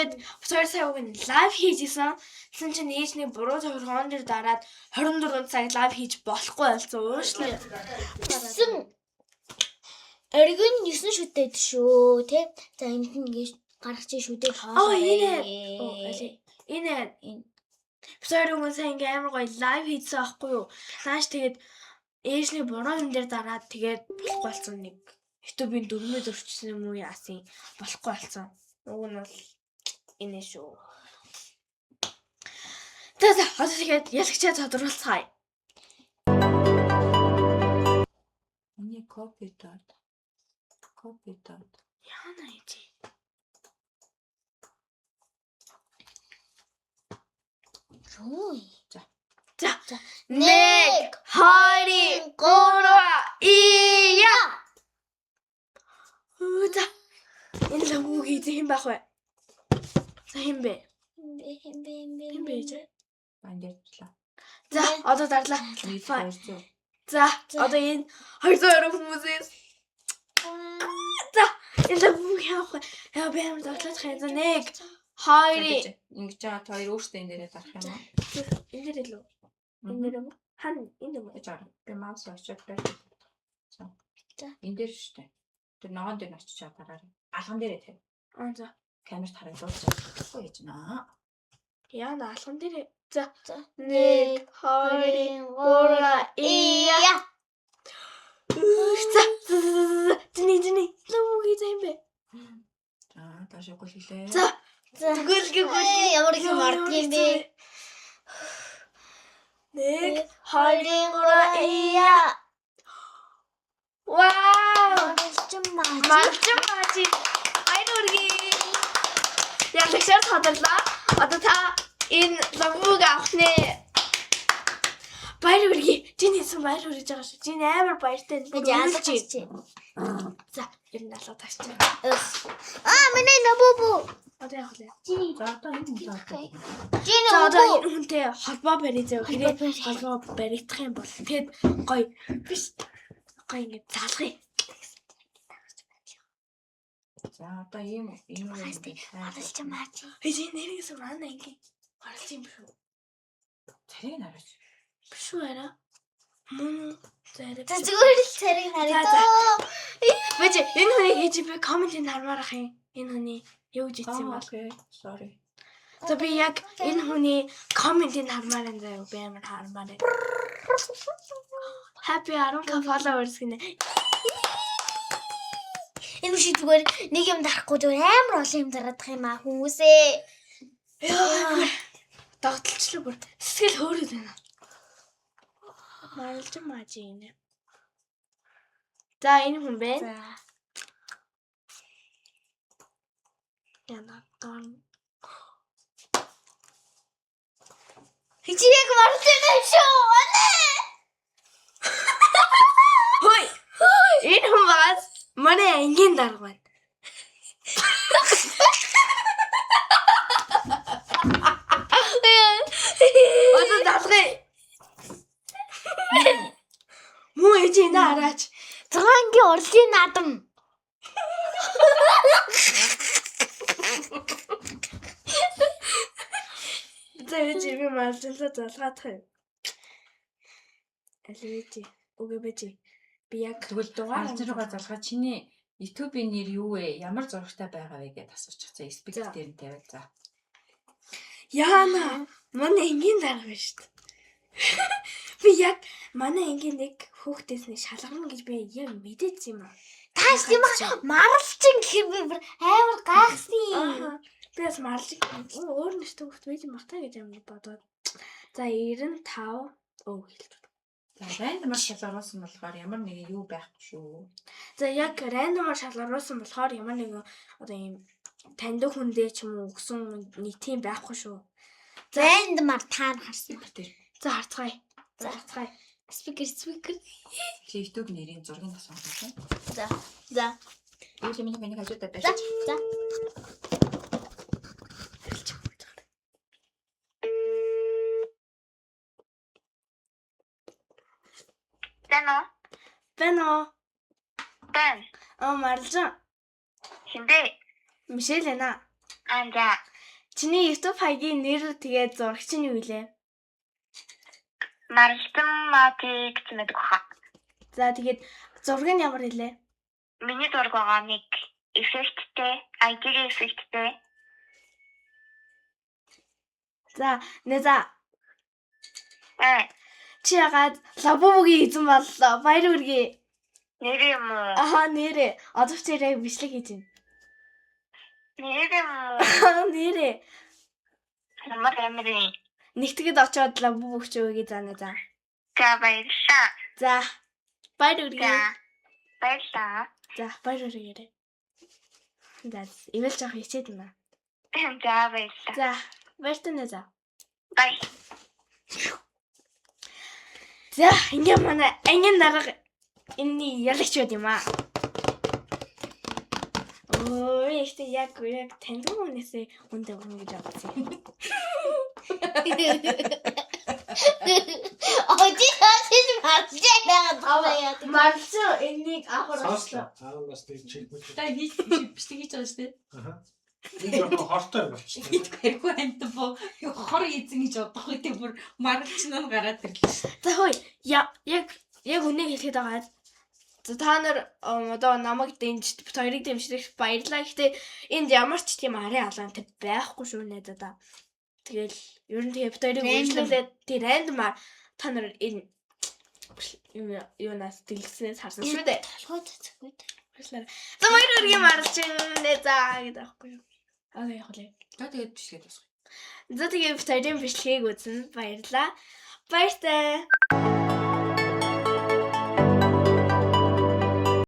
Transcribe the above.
тэгээд 2 сая үгийн лайв хийжсэн. Тэгсэн чинь ээжний буруу тохиргоон дээр дараад 24 цаг лайв хийж болохгүй болсон. Уушлаа. Оргин 9 шүтээд шүү, тий. За энд нь ингэж гаргаж шүтээд хаашаа. Энэ Псорогон сайн ингээм амар гоё лайв хийсэн аахгүй юу? Нааш тэгээд ээжний буруу юм дээр дараад тэгээд болохгүй болсон нэг YouTube-ийн дөрмөд өрчсөн юм уу яасан болохгүй болсон. Уг нь бол энэ шүү. Тэгээд одоо тэгээд ялагчаа тодруулцгаая. Миний копи дот. Яана ээж. Руу. За. 1 2 3 ия. За. Энэ лагууг хийх юм байх вэ? За хэмбэ. Хэмбэ ээж. Бандерлаа. За, одоо дарлаа. 200. За, одоо энэ 200 хүмүүсээс. За, энэ лагууг яах вэ? Яа би амар дарлах юм. За 1 2 Ингэж чад хоёр өөртөө энэ дээрээ дарах юм уу? энэ дээр илүү. Энэ дээр юм. Хан энэ юм. Гэж аа. Би маус очоод байна. За. За. Энэ дээр шүү дээ. Тэр ногоон дээр очиж чадаараа. Алган дээрээ тавь. За. Камерт харагдуулж гэж наа. Яна алган дээр. За. 1 2 3 ия. За. Тэний лагууг хийх юм бэ? За, таашгүй хэлээ. За. Тэгвэл ямар их мартсан юм бэ? 1 2 3 ия. Вау! Марчмаач. Айдурги. Ялагчаар тодорлоо. Одоо та энэ лагууг авах нэ. Баяр үрги. Чиний сэн баяр үргэж байгаа шүү. Чиний амар баяртай. За, ер нь алга тагч. Миний набубу. Одоо яах вэ? За, одоо энэ хүн За, одоо энэ хүнтэй холбоо барьж зав. Хэрэг холбоо баригдах юм бол тэгэд гоё биш. Гоё ингэ залгая. За, одоо ийм Хадалж маач. Эцэг нэрээс манай ингэ гарч юм шүү. царийг нараач. Биш үү арай? Мөн зэрэг. Зүгээр л царийг харагдаа. Бэж энэ хүнийг хийж би комментинд хармаар ах юм. Энэ хүний юу гэж хэлсэн бол. Окей, sorry. За би яг энэ хүний комментинд хармаар энэ заяа би амар хармаар байна. Happy 10k followers гинэ. Энэ шиг зүгээр нэг юм дарахгүй зүгээр амар олон юм дараадах юм аа хүмүүсээ. Догтлчлаа бүр сэтгэл хөөрөд байна. Марлж маач юм. За энэ хүн бэ? За. Яна гон. Хичээг марч байгаа шүү. Хөөе. Энэ хүн бас манай ангийн дарга байна. Одоо даргая. Муу ээжээ нараач. 6-гийн урлагийн наадам. Тэвэж би малжлаа залгаадах юм. Аливэж. Үгүй би яг Тэгвэл дугаар залгаа чиний YouTube-ийн нэр юу вэ? Ямар зурагтай байгаа вэ гэдээ асуучихсан. Спикер дээр нь тавиад за. Яана манай ангийн дарга байна шүү дээ. Би яг манай ангийн нэг хүүхдээс нэг шалгарна гэж би яг мэдээч юм аа. Тааш юм марлчин гэхэр би амар гайхсан. Би бас марлчин өөр нэртэй хүүхд байж юм бахтаа гэж амар бодоод. За 95 хэлж. За рандомаар шалгаруулсан болохоор ямар нэг юу байхгүй шүү. За яг рандомаар шалгаруулсан болохоор ямар нэг одоо ийм танд хүндээ ч юм уу өгсөн нэг тийм байхгүй шүү. Рандомаар таар харсан ба тэр. За харцгаая. Спикер. Чи YouTube нэрийн зургийг асуусан. За. Юу ч миний хажуудаа байж. За. Бэно. Бэн. Марлжан. Хинбэ? Мишель байна. За. Чиний YouTube хаягийн нэр тэгээд зурагч нь юу вэ? Марстан Мати гэж мэддэг хаа. За тэгээд зураг нь ямар хэлээ? Миний зураг байгаа нэг эффекттэй, IT-ийн эффекттэй. За, нэ Э, чи ягаад лабубугийн эзэн боллоо? Баяр хүргэе. нэр юм уу? Ахаа нэрээ. Одоо ч яг бичлэг хийж байна. Нэр юм уу? Нэрээ. Ямар амирын. Нэгтгэд очоод лабубуг ч өгье заана за. За баярлалаа. За. Баяр хүргэе. За. Баярлалаа. За, баяр хүргэе. За, ивэл жоох хичээд юм аа. За баярлалаа. За, баяртай нэ за. Бай. За, ингээ манай ангийн дарга энэний ялагч байд юм аа. Ой, ихтэй яг таньдаг хүнээсээ үндэ өгнө гэж бодсон. Оди хашиж марчаа таваа. Марч энийг авахар Соослоо. Аараас нэг чиг бүч. Та хийж бичлэг хийж байгаа шүү дээ. Аха. Энэ жоохон хортой болчихсон. Хит хэргүй амт бо хор эзэн гэж бодох үү те бүр маргалч нь гараад ирлээ шүү. За хөөе, яг үнийг хэлэхэд байгаа. За та нар одоо намайг дэмжиж бит хоёрыг дэмжих баярлалаа. Гэхдээ энд ямар ч тийм арын алаантай байхгүй шүү нэ да. Тэгэл ер нь тэгээ бит хоёрыг үйлчлүүлээд тий рандомаар та нар энэ юунаас дэлгэснээс харсан шүү дээ. Толгой цэцгүүд. Баярлалаа. За баяр үргийн марч нэ за гэдэг аахгүй юу. Аа яг хөлөө. За тэгээд бичлэгээ дуусгая. За тэгээ бит хоёрын бичлэгийг үзнэ. Баярлалаа. Баяртай.